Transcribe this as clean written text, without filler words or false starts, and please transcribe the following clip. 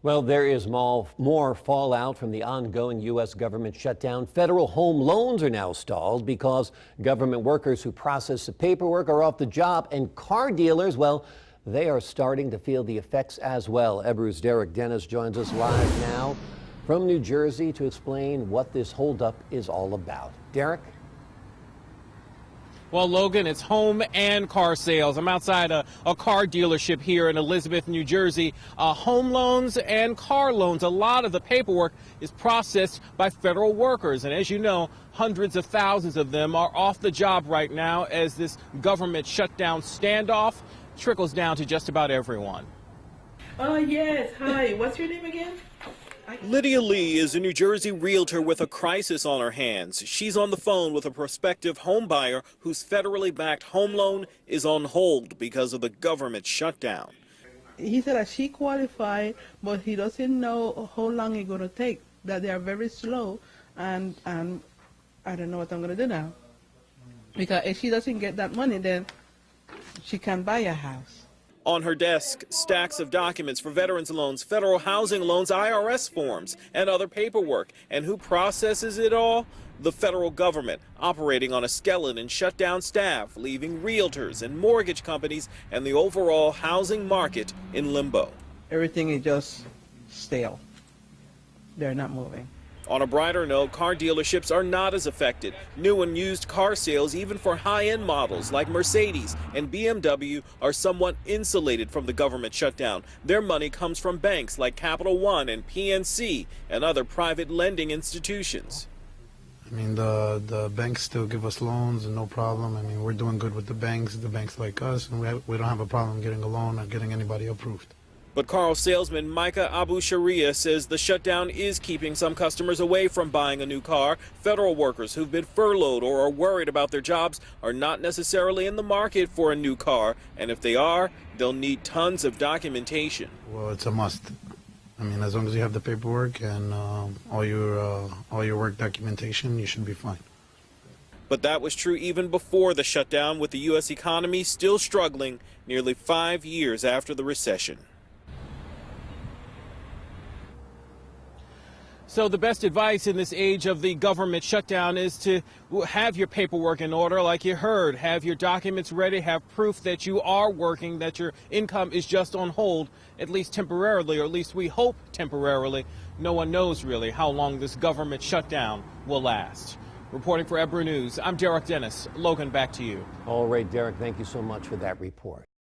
Well, there is more fallout from the ongoing U.S. government shutdown. Federal home loans are now stalled because government workers who process the paperwork are off the job, and car dealers, well, they are starting to feel the effects as well. Ebru's Derricke Dennis joins us live now from New Jersey to explain what this holdup is all about. Derricke? Well, Logan, it's home and car sales. I'm outside a car dealership here in Elizabeth, New Jersey. Home loans and car loans, a lot of the paperwork is processed by federal workers. And as you know, hundreds of thousands of them are off the job right now as this government shutdown standoff trickles down to just about everyone. Oh, yes. Hi. What's your name again? Lydia Lee is a New Jersey realtor with a crisis on her hands. She's on the phone with a prospective home buyer whose federally backed home loan is on hold because of the government shutdown. He said that she qualified, but he doesn't know how long it's going to take, that they are very slow, and I don't know what I'm going to do now. Because if she doesn't get that money, then she can't buy a house. On her desk, stacks of documents for veterans loans, federal housing loans, IRS forms, and other paperwork. And who processes it all? The federal government, operating on a skeleton shutdown staff, leaving realtors and mortgage companies and the overall housing market in limbo. Everything is just stale. They're not moving. On a brighter note, car dealerships are not as affected. New and used car sales, even for high-end models like Mercedes and BMW, are somewhat insulated from the government shutdown. Their money comes from banks like Capital One and PNC and other private lending institutions. I mean, the banks still give us loans and no problem. I mean, we're doing good with the banks like us, and we don't have a problem getting a loan or getting anybody approved. But car salesman Micah Abu Sharia says the shutdown is keeping some customers away from buying a new car. Federal workers who've been furloughed or are worried about their jobs are not necessarily in the market for a new car. And if they are, they'll need tons of documentation. Well, it's a must. I mean, as long as you have the paperwork and all your work documentation, you should be fine. But that was true even before the shutdown, with the U.S. economy still struggling nearly 5 years after the recession. So the best advice in this age of the government shutdown is to have your paperwork in order, like you heard. Have your documents ready, have proof that you are working, that your income is just on hold, at least temporarily, or at least we hope temporarily. No one knows really how long this government shutdown will last. Reporting for Ebru News, I'm Derricke Dennis. Logan, back to you. All right, Derricke, thank you so much for that report.